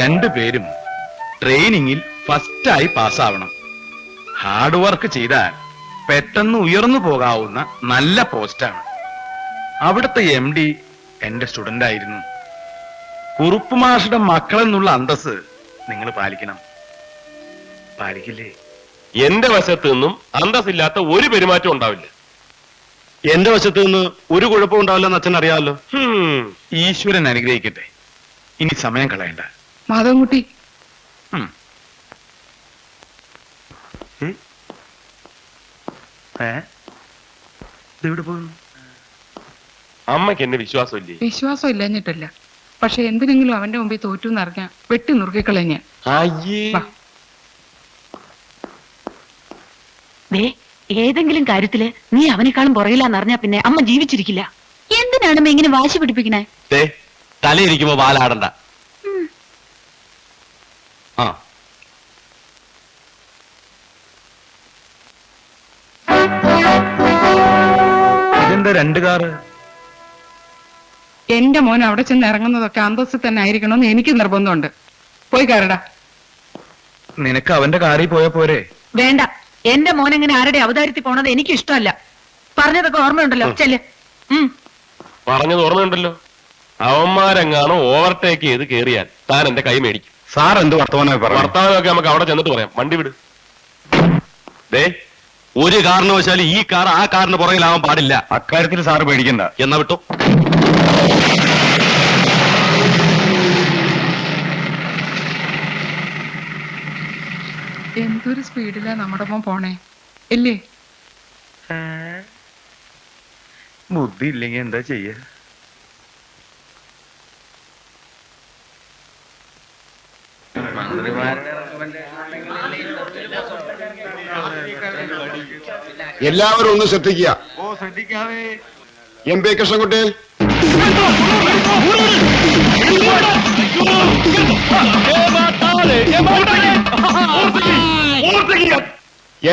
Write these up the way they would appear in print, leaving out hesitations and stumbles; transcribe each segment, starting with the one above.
രണ്ടുപേരും ട്രെയിനിങ്ങിൽ ഫസ്റ്റായി പാസ്സാവണം. Hard work ചെയ്താൽ പെട്ടെന്ന് ഉയർന്നു പോകാവുന്ന നല്ല പോസ്റ്റാണ്. അവിടുത്തെ MD എന്റെ സ്റ്റുഡന്റ് ആയിരുന്നു. കുറുപ്പ് മാഷുടെ മക്കളെന്നുള്ള അന്തസ് നിങ്ങൾ പാലിക്കണം. പാലിക്കില്ലേ? എന്റെ വശത്ത് നിന്നും അന്തസ്സില്ലാത്ത ഒരു പെരുമാറ്റം ഉണ്ടാവില്ല. എന്റെ വശത്ത് നിന്ന് ഒരു കുഴപ്പം ഉണ്ടാവില്ലെന്ന് അച്ഛൻ അറിയാമല്ലോ. ഈശ്വരൻ അനുഗ്രഹിക്കട്ടെ. ഇനി സമയം കളയണ്ട. മാധവൻകുട്ടി, ഇതെവിടെ പോകുന്നു? അമ്മയ്ക്ക് എന്നെ വിശ്വാസമില്ലേ? വിശ്വാസം ഇല്ലഞ്ഞിട്ടല്ല, പക്ഷെ എന്തിനെങ്കിലും അവന്റെ മുമ്പിൽ തോറ്റു എന്നറിഞ്ഞ വെട്ടി നുറുക്കിക്കളഞ്ഞ. അയ്യേ, ഏതെങ്കിലും കാര്യത്തില് നീ അവനേക്കാളും പുറകിലാന്നറിഞ്ഞാ പിന്നെ അമ്മ ജീവിച്ചിരിക്കില്ല. എന്തിനാണ് അമ്മ ഇങ്ങനെ വാശി പിടിപ്പിക്കണേ? തലയിരിക്കുമ്പോ വാലാടണ്ട. ആ, ഇതെന്താ രണ്ട് കാറ്? എന്റെ മോൻ അവിടെ ചെന്ന് ഇറങ്ങുന്നതൊക്കെ അന്തസ്സിൽ തന്നെ ആയിരിക്കണമെന്ന് എനിക്ക് നിർബന്ധമുണ്ട്. പോയി കയറടാ. നിനക്ക് അവന്റെ കാറിൽ പോയാ പോരെ? വേണ്ട, എന്റെ മോൻ എങ്ങനെ ആരുടെ അവതാരത്തിൽ പോണത് എനിക്ക് ഇഷ്ടമല്ല. പറഞ്ഞതൊക്കെ ഓർമ്മയുണ്ടല്ലോ. ചെല്ല്. പറഞ്ഞത് ഓർമ്മയുണ്ടല്ലോ. അവന്മാരെങ്ങാണോ ഓവർടേക്ക് ചെയ്ത് കേറിയാൽ താൻ എന്റെ കൈ മേടിക്കും. സാർ എന്ത് വർത്തമാനമായി പറഞ്ഞു? വർത്താനമൊക്കെ നമുക്ക് അവിടെ ചെന്നിട്ട് പറയാം. വണ്ടി വിട്. ഒരു കാരണവശാലും ഈ കാർ ആ കാറിന് പുറകിലാവാൻ പാടില്ല. അക്കാര്യത്തിൽ സാറ് പേടിക്കണ്ട. എന്നാ വിട്ടോ. എന്തൊരു സ്പീഡിലാ നമ്മുടെ മോൻ പോണേ ഇല്ലേ? ബുദ്ധി ഇല്ലെങ്കിൽ എന്താ ചെയ്യ? എല്ലാവരും ഒന്ന് ശ്രദ്ധിക്കുക. MP Krishnankutty,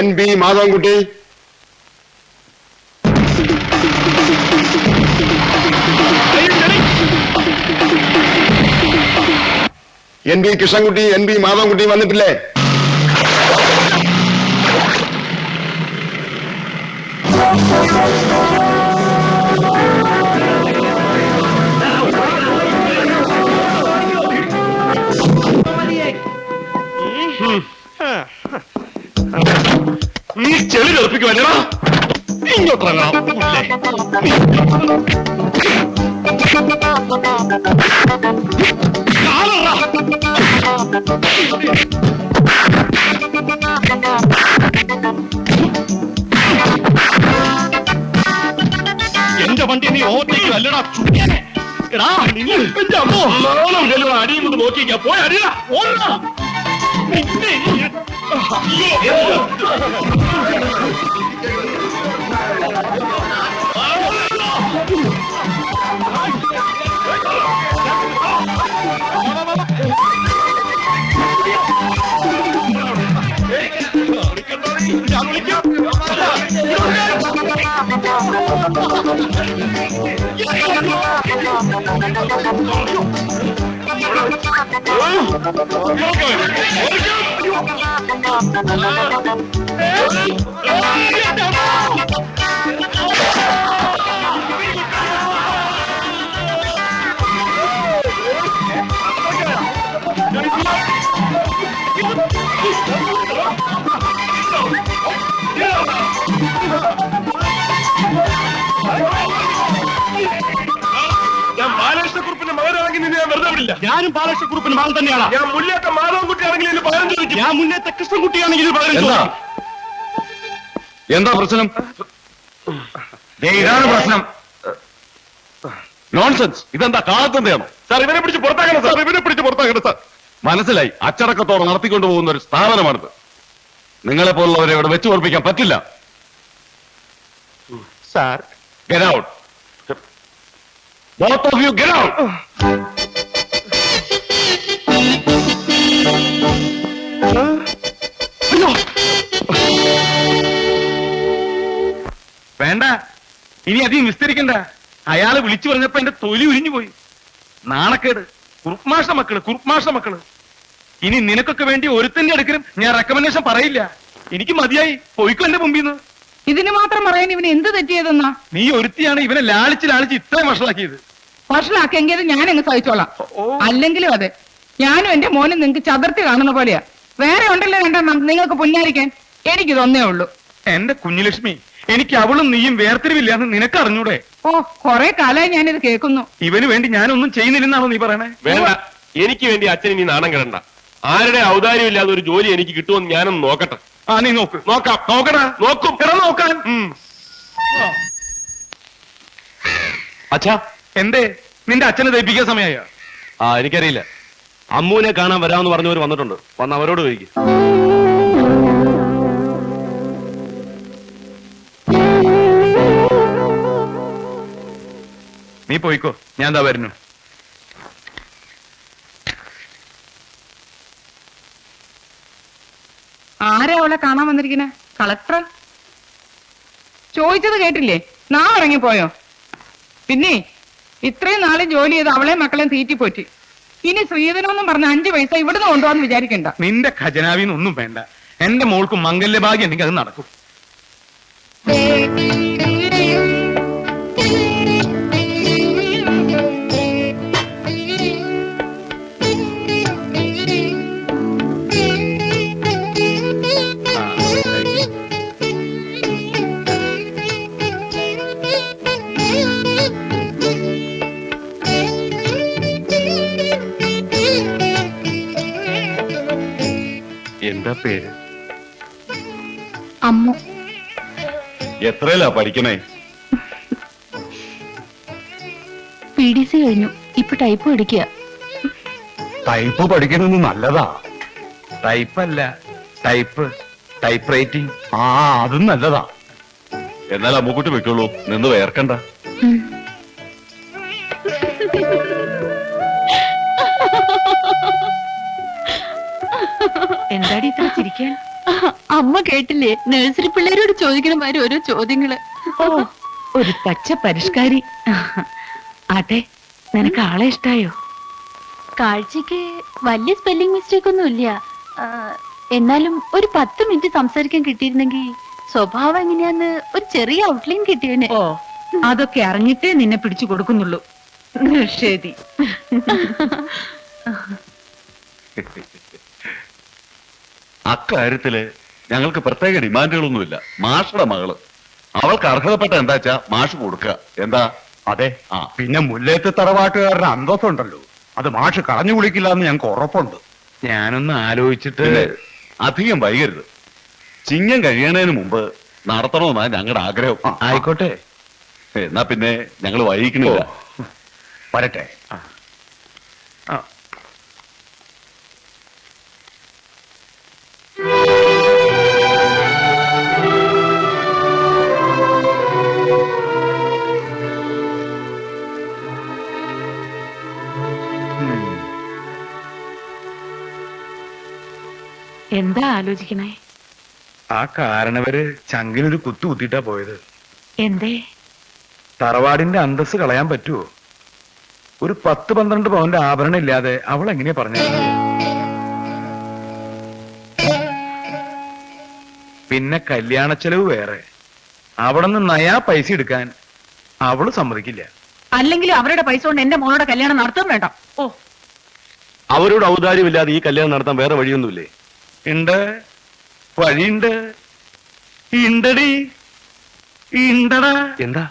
NB Madhavankutty, NB Krishnankutty, NB Madhavankutty വന്നിട്ടില്ലേ? നീ ചെളി തെറിപ്പിക്കുവല്ലടാ. ഇങ്ങോട്ടിറങ്ങാം. എന്റെ വണ്ടി നീ ഓവർടേക്ക് അല്ലടാ. എന്റെ അമ്മോ, അടിയും കൊണ്ട് നോക്കിക്കാ. പോയി അടിയാ. ഓടാ. ഞാൻ ബാലകൃഷ്ണക്കുറുപ്പിന്റെ മകനാണെങ്കിൽ നിന്നെ ഞാൻ വെറുതെ വിടില്ല. ഞാനും ബാലകൃഷ്ണക്കുറുപ്പിന്റെ മകൻ തന്നെയാണ്. ഞാൻ മുന്നേറ്റ മാധവൻകുട്ടി ആണെങ്കിൽ ഇതിന് പകരം ചോദിക്കും. ഞാൻ മുന്നേറ്റ കൃഷ്ണൻകുട്ടിയാണെങ്കിൽ ഇത് പകരം ചോദിക്കും. എന്താ പ്രശ്നം? ഇതാണ് പ്രശ്നം. നോൺസെൻസ്. ഇതെന്താ കാലത്തെന്താണോ? സാർ ഇവനെ പിടിച്ച് പുറത്താക്കണം. സാർ ഇവനെ പിടിച്ച് പുറത്താക്കണം. സാർ മനസ്സിലായി. അച്ചടക്കത്തോടെ നടത്തിക്കൊണ്ടു പോകുന്ന ഒരു സ്ഥാപനമാണിത്. നിങ്ങളെ പോലുള്ളവരെ ഇവിടെ വെച്ചു ഓർപ്പിക്കാൻ പറ്റില്ല. Sir, Get out. Both of you get out. വേണ്ട, ഇനി അധികം വിസ്തരിക്കണ്ട. അയാള് വിളിച്ചു പറഞ്ഞപ്പോ എന്റെ തൊലി ഉരിഞ്ഞു പോയി. നാണക്കേട്. കുറുപ്മാഷ മക്കള്. ഇനി നിനക്കൊക്കെ വേണ്ടി ഒരുത്തന്റെ അടുക്കലും ഞാൻ റെക്കമെൻഡേഷൻ പറയില്ല. എനിക്ക് മതിയായി, പോയിക്കോ എന്റെ മുമ്പിൽ നിന്ന്. ഇതിന് മാത്രം പറയാൻ ഇവന് എന്ത് തെറ്റിയതെന്നാ? നീ ഒരുത്തിയാണ് ഇവനെ ലാളിച്ച് ലാളിച്ച് ഇത്രയും വഷളാക്കിയത്. വഷളാക്കെങ്കിൽ ഞാനങ്ങ് സഹിച്ചോളാം. ഓ. അല്ലെങ്കിലും അതെ, ഞാനും എന്റെ മോനും നിങ്ങൾക്ക് ചതുർത്തി കാണുന്ന പോലെയാ. വേറെ ഉണ്ടല്ലോ രണ്ടെണ്ണം നിങ്ങൾക്ക് പുന്നാരിക്കാൻ. എനിക്കിതൊന്നേ ഉള്ളൂ. എന്റെ കുഞ്ഞുലക്ഷ്മി, എനിക്ക് അവളും നീയും വേർതിരിവില്ലാന്ന് നിനക്ക് അറിഞ്ഞൂടെ? ഓ, കുറെ കാലമായി ഞാനിത് കേൾക്കുന്നു. ഇവന് വേണ്ടി ഞാനൊന്നും ചെയ്യുന്നില്ലെന്നാണോ നീ പറയണേ? വേണ്ട, എനിക്ക് വേണ്ടി അച്ഛൻ ഇനി നാണം കിടണ്ട. ആരുടെ ഔദാര്യം ഇല്ലാതെ ഒരു ജോലി എനിക്ക് കിട്ടുമെന്ന് ഞാനൊന്ന് നോക്കട്ടെ. ആ, നീ നോക്ക്. നോക്കാം. നോക്കടാ. നോക്കും. എടാ നോക്കാൻ. അച്ഛാ, എന്തേ നിന്റെ അച്ഛനെ ദയിപ്പിക്കാൻ സമയമായോ? എനിക്കറിയില്ല. അമ്മൂനെ കാണാൻ വരാമെന്ന് പറഞ്ഞവർ വന്നിട്ടുണ്ട്. വന്ന് അവരോട് ചോദിക്കും. നീ പോയിക്കോ, ഞാൻ എന്താ വരുന്നു. ആരാ അവളെ കാണാൻ വന്നിരിക്കണേ? കളക്ടർ? ചോദിച്ചത് കേട്ടില്ലേ? നാ ഇറങ്ങിപ്പോയോ? പിന്നെ ഇത്രയും നാളെ ജോലി ചെയ്ത് അവളെ മക്കളെ തീറ്റിപ്പോറ്റി. ഇനി ശ്രീധരമെന്നും പറഞ്ഞ 5 പൈസ ഇവിടുന്ന് കൊണ്ടുപോകാന്ന് വിചാരിക്കണ്ട. നിന്റെ ഖജനാവിന്നൊന്നും വേണ്ട. എന്റെ മോൾക്ക് മംഗല്യഭാഗ്യം ഉണ്ടെങ്കിൽ അത് നടക്കും. എന്താ പേര്? അമ്മു. എത്രയിലാ പഠിക്കണേ? PDC കഴിഞ്ഞു. ഇപ്പൊ ടൈപ്പ് പഠിക്കുക. ടൈപ്പ് പഠിക്കുന്നത് നല്ലതാ. ടൈപ്പല്ല, ടൈപ്പ്, ടൈപ്പ് റൈറ്റിംഗ്. ആ, അതും നല്ലതാ. എന്നാൽ അമ്മുക്കുട്ടി വെക്കുള്ളൂ, നിന്ന് വേർക്കണ്ട. എന്താടി ഇത്ര ചിരിക്കാൻ? അമ്മ കേട്ടില്ലേ, നഴ്സറി പിള്ളേരോട് ചോദിക്കണമാര് ഓരോ ചോദ്യങ്ങള്. ഓ, ഒരു പച്ച പരിഷ്കാരി. ആട്ടെ, നിനക്ക് ആളെ ഇഷ്ടായോ? കാഴ്ചക്ക് വലിയ സ്പെല്ലിംഗ് മിസ്റ്റേക്ക് ഒന്നും ഇല്ല. എന്നാലും ഒരു 10 മിനിറ്റ് സംസാരിക്കാൻ കിട്ടിയിരുന്നെങ്കിൽ സ്വഭാവം എങ്ങനെയാന്ന് ഒരു ചെറിയ ഔട്ട്ലൈൻ കിട്ടിയേനെ. ഓ, അതൊക്കെ അറിഞ്ഞിട്ടേ നിന്നെ പിടിച്ചു കൊടുക്കുന്നുള്ളൂ. ശരി. അക്കാര്യത്തില് ഞങ്ങൾക്ക് പ്രത്യേക ഡിമാൻഡുകളൊന്നുമില്ല. മാഷുടെ മകള്, അവൾക്ക് അർഹതപ്പെട്ട എന്താച്ചാ മാഷ് കൊടുക്കുക. എന്താ? അതെ. ആ, പിന്നെ മുല്ലേത്ത് തറവാട്ടുകാരുടെ അന്തസ്സുണ്ടല്ലോ, അത് മാഷ് കളഞ്ഞു കുളിക്കില്ല എന്ന് ഞങ്ങൾക്ക് ഉറപ്പുണ്ട്. ഞാനൊന്ന് ആലോചിച്ചിട്ട്. പിന്നെ അധികം വൈകരുത്. ചിങ്ങം കഴിയണതിന് മുമ്പ് നടത്തണമെന്നാ ഞങ്ങളുടെ ആഗ്രഹം. ആയിക്കോട്ടെ. എന്നാ പിന്നെ ഞങ്ങൾ വൈകിക്കണില്ല. വരട്ടെ. ആ. എന്താ ആലോചിക്കണേ? ആ കാരണവര് ചങ്കിനൊരു കുത്തു കുത്തിയിട്ടാ പോയത്. എന്തേ? തറവാടിന്റെ അന്തസ് കളയാൻ പറ്റുമോ? ഒരു 10-12 പവന്റെ ആഭരണം ഇല്ലാതെ അവൾ എങ്ങനെയാ പറഞ്ഞു? പിന്നെ കല്യാണ ചെലവ് വേറെ. അവിടെ നിന്ന് നയാ പൈസ എടുക്കാൻ അവള് സമ്മതിക്കില്ല. അല്ലെങ്കിൽ അവരുടെ പൈസ കൊണ്ട് എന്റെ മോളുടെ കല്യാണം നടത്താൻ വേണ്ട. ഓ, അവരോട് ഔദാര്യമില്ലാതെ ഈ കല്യാണം നടത്താൻ വേറെ വഴിയൊന്നുമില്ലേ? ഉണ്ട്, വഴിയുണ്ട്. ഇണ്ടടി, ഇണ്ടടാ. എന്താ?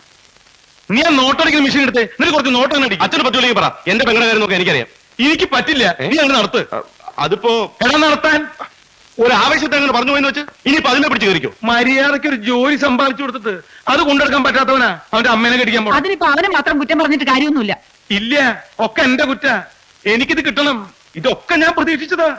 നീ ആ നോട്ടടിക്കുന്ന മെഷീൻ എടുത്തേ, എന്നിട്ട് കുറച്ച് നോട്ടം അടി. അച്ഛന് പറ്റൂലെങ്കിൽ പറ. എന്റെ പെങ്ങളുടെ കാര്യം നോക്കാൻ എനിക്കറിയാം. എനിക്ക് പറ്റില്ല, നീ അങ്ങനെ നടത്ത്. അതിപ്പോ എടാ നടത്താൻ. ഒരു ആവശ്യത്തെ അങ്ങനെ പറഞ്ഞു പോയെന്ന് വെച്ച് ഇനിയിപ്പോ അതിനെ പിടിച്ച് കയറിക്കോ. മര്യാദയ്ക്ക് ഒരു ജോലി സമ്പാദിച്ചു കൊടുത്തിട്ട് അത് കൊണ്ടെടുക്കാൻ പറ്റാത്തവനാ അവന്റെ അമ്മേനെ കടിക്കാൻ പോണം. അതിനിപ്പോ അവനെ മാത്രം കുറ്റം പറഞ്ഞിട്ട് കാര്യമൊന്നുമില്ല. ഇല്ല, ഒക്കെ എന്റെ കുറ്റ. എനിക്കിത് കിട്ടണം. ഇതൊക്കെ ഞാൻ പ്രതീക്ഷിച്ചതാ.